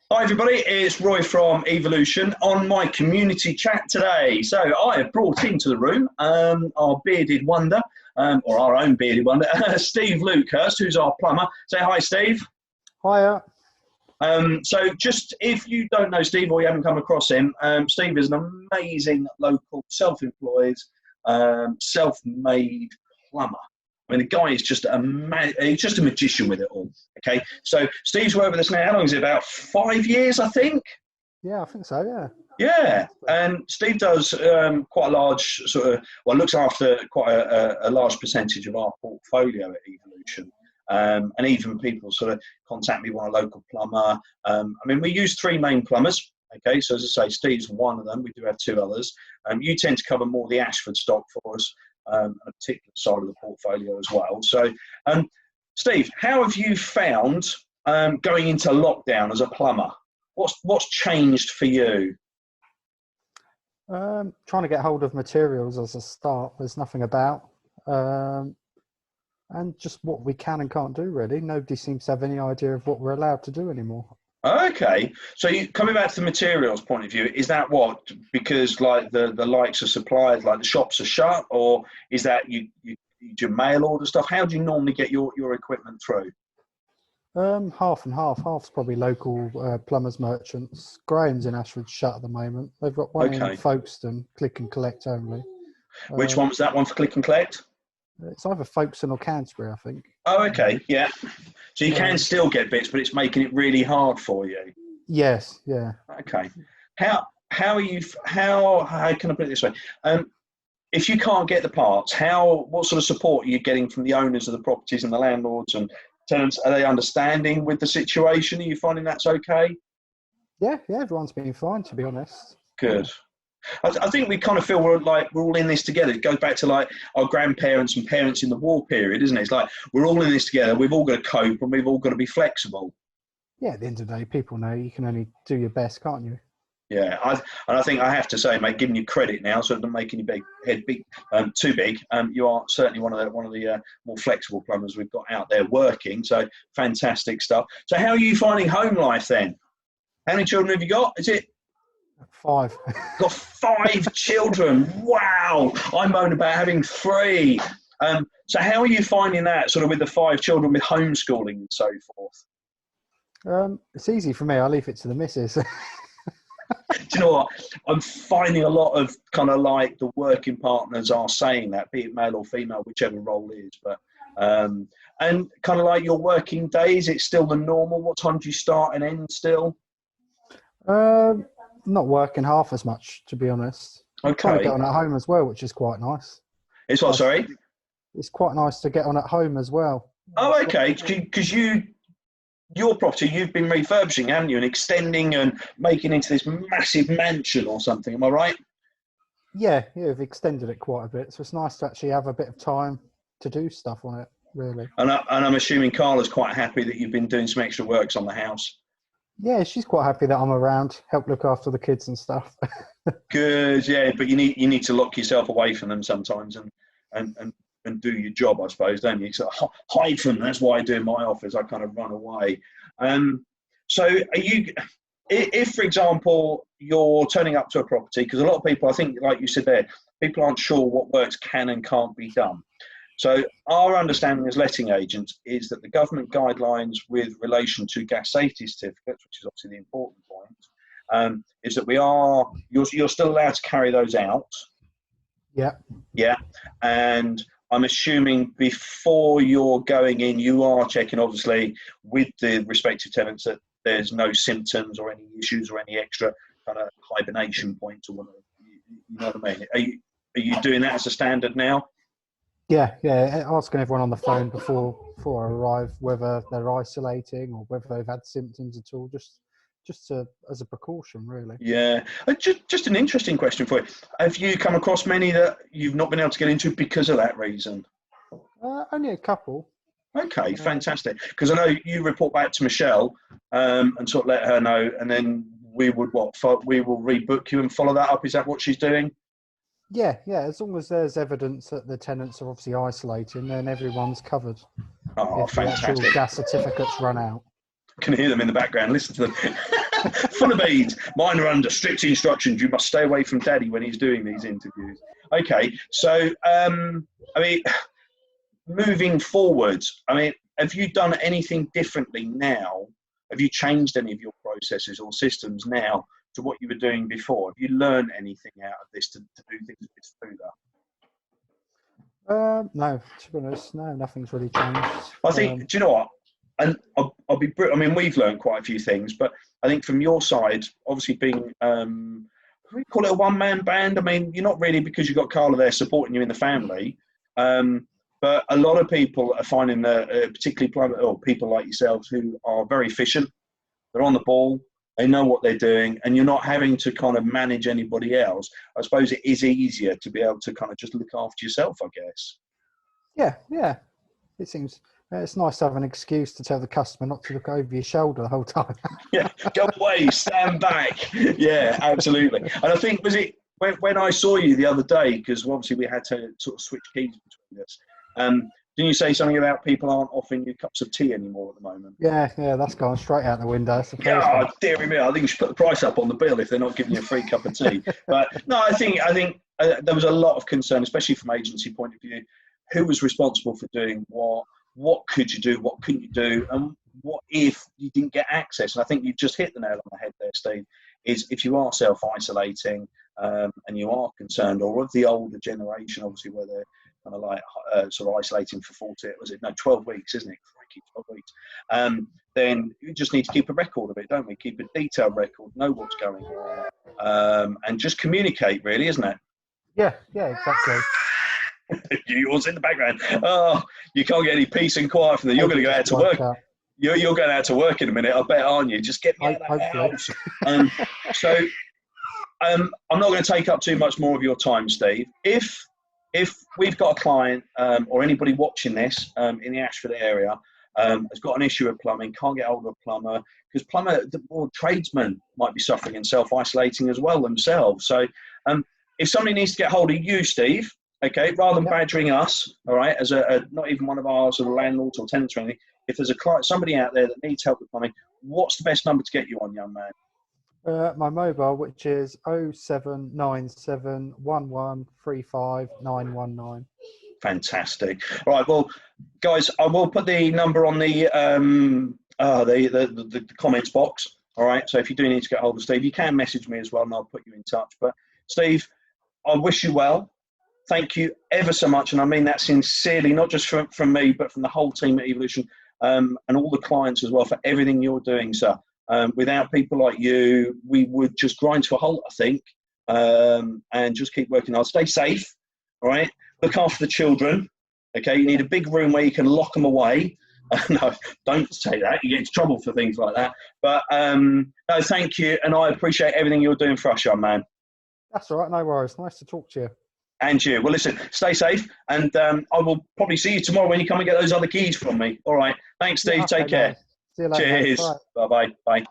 Hi everybody, it's Roy from Evolution on my community chat today. So I have brought into the room our bearded wonder, or our own bearded wonder, Steve Lukehurst, who's our plumber. Say hi, Steve. Hiya. So just if you don't know Steve or you haven't come across him, Steve is an amazing local self-employed, self-made plumber. I mean, the guy is just he's just a magician with it all. Okay, so Steve's worked with us now. How long is it? About 5 years, I think. Yeah, I think so. Yeah. Yeah, and Steve does quite a large looks after quite a large percentage of our portfolio at Evolution. And even people sort of contact me, want a local plumber. I mean, we use three main plumbers. Okay, so as I say, Steve's one of them. We do have two others. You tend to cover more the Ashford stock for us. A particular side of the portfolio as well. So, Steve, how have you found going into lockdown as a plumber? What's changed for you? Trying to get hold of materials as a start. There's nothing about, and just what we can and can't do. Really, nobody seems to have any idea of what we're allowed to do anymore. Okay, so coming back to the materials point of view, is that what, because like the likes of suppliers, like the shops are shut, or is that you do mail order stuff? How do you normally get your equipment through? Half and half. Half's probably local plumbers, merchants. Graham's in Ashford shut at the moment. They've got one in Folkestone, click and collect only. Which one was that one for click and collect? It's either Folkestone or Canterbury, I think. Oh, okay, yeah. So you can still get bits, but it's making it really hard for you. Yes, yeah. Okay. How can I put it this way? If you can't get the parts, what sort of support are you getting from the owners of the properties and the landlords and tenants? Are they understanding with the situation? Are you finding that's okay? Yeah, everyone's been fine, to be honest. Good. Yeah. I think we kind of feel we're all in this together. It goes back to like our grandparents and parents in the war period, isn't it? It's like we're all in this together. We've all got to cope and we've all got to be flexible. Yeah, at the end of the day, people know you can only do your best, can't you? Yeah, I think I have to say, mate, giving you credit now, so don't make any head too big. You are certainly one of the more flexible plumbers we've got out there working. So fantastic stuff. So how are you finding home life then? How many children have you got? Is it? 5. Got 5 children. Wow. I moan about having 3. So how are you finding that sort of with the 5 children with homeschooling and so forth? It's easy for me. I leave it to the missus. Do you know what? I'm finding a lot of kind of like the working partners are saying that, be it male or female, whichever role is. But and kind of like your working days, it's still the normal. What time do you start and end still? Not working half as much, to be honest. Okay. I'm trying to get on at home as well, which is quite nice. It's what, sorry? It's quite nice to get on at home as well. Oh, okay. Because your property, you've been refurbishing, haven't you, and extending and making into this massive mansion or something. Am I right? Yeah, we've extended it quite a bit, so it's nice to actually have a bit of time to do stuff on it, really. And I'm assuming Carla's quite happy that you've been doing some extra works on the house. Yeah, she's quite happy that I'm around, help look after the kids and stuff. Good, yeah, but you need to lock yourself away from them sometimes and do your job, I suppose, don't you? So hide from them. That's why I do in my office. I kind of run away. So are you, if, for example, you're turning up to a property, because a lot of people, I think, like you said there, people aren't sure what works can and can't be done. So our understanding as letting agents is that the government guidelines with relation to gas safety certificates, which is obviously the important point, is that you're still allowed to carry those out. Yeah. Yeah. And I'm assuming before you're going in, you are checking, obviously, with the respective tenants that there's no symptoms or any issues or any extra kind of hibernation points or whatever. You know what I mean? Are you doing that as a standard now? Yeah. Asking everyone on the phone before I arrive whether they're isolating or whether they've had symptoms at all, just as a precaution, really. Yeah. Just an interesting question for you. Have you come across many that you've not been able to get into because of that reason? Only a couple. Okay, fantastic. Because I know you report back to Michelle and sort of let her know, and then we will rebook you and follow that up. Is that what she's doing? Yeah. As long as there's evidence that the tenants are obviously isolating, then everyone's covered. Oh, if fantastic. The actual gas certificates run out. I can hear them in the background. Listen to them. Full of beads. Mine are under strict instructions. You must stay away from Daddy when he's doing these interviews. Okay, so I mean, moving forwards, I mean, have you done anything differently now? Have you changed any of your processes or systems now to what you were doing before? Have you learned anything out of this to do things a bit smoother? No, to be honest, no, nothing's really changed. I think, do you know what? And I'll be, I mean, we've learned quite a few things, but I think from your side, obviously being, we call it a one-man band. I mean, you're not really, because you've got Carla there supporting you in the family. But a lot of people are finding that, particularly plumber, or people like yourselves who are very efficient, they're on the ball, they know what they're doing, and you're not having to kind of manage anybody else. I suppose it is easier to be able to kind of just look after yourself, I guess. Yeah. It seems it's nice to have an excuse to tell the customer not to look over your shoulder the whole time. Yeah, go away, stand back. Yeah, absolutely. And I think, was it when I saw you the other day, because obviously we had to sort of switch keys between us, didn't you say something about people aren't offering you cups of tea anymore at the moment? Yeah, that's gone straight out the window. Oh, dear me, I think you should put the price up on the bill if they're not giving you a free cup of tea. But no, I think there was a lot of concern, especially from agency point of view. Who was responsible for doing what? What could you do? What couldn't you do? And what if you didn't get access? And I think you've just hit the nail on the head there, Steve, is if you are self-isolating and you are concerned, or of the older generation, obviously, where they're kind of like sort of isolating for 12 weeks, isn't it? 12 weeks. Then you just need to keep a record of it, don't we? Keep a detailed record, know what's going on, and just communicate, really, isn't it? Yeah, exactly. Yours in the background. Oh, you can't get any peace and quiet from there. You're going to go out to work. You're going out to work in a minute, I bet, aren't you? Just get me out of the house. I'm not going to take up too much more of your time, Steve. If we've got a client or anybody watching this in the Ashford area has got an issue with plumbing, can't get hold of a plumber, because tradesmen might be suffering and self-isolating as well themselves. So if somebody needs to get hold of you, Steve, okay, rather than badgering us, all right, as not even one of our sort of landlords or tenants or anything, if there's a client, somebody out there that needs help with plumbing, what's the best number to get you on, young man? My mobile, which is 0797 1135 919. Fantastic. All right, well, guys, I will put the number on the comments box. All right, so if you do need to get hold of Steve, you can message me as well, and I'll put you in touch. But Steve, I wish you well. Thank you ever so much, and I mean that sincerely, not just from me, but from the whole team at Evolution, and all the clients as well, for everything you're doing, sir. Without people like you, we would just grind to a halt, I think, and just keep working hard. Stay safe, all right? Look after the children, okay? You need a big room where you can lock them away. No, don't say that. You get into trouble for things like that. But no, thank you, and I appreciate everything you're doing for us, young man. That's all right, no worries. Nice to talk to you. And you. Well, listen, stay safe, and I will probably see you tomorrow when you come and get those other keys from me. All right. Thanks, Steve. Yeah, okay, take care. See you later. Cheers. Bye-bye. Bye.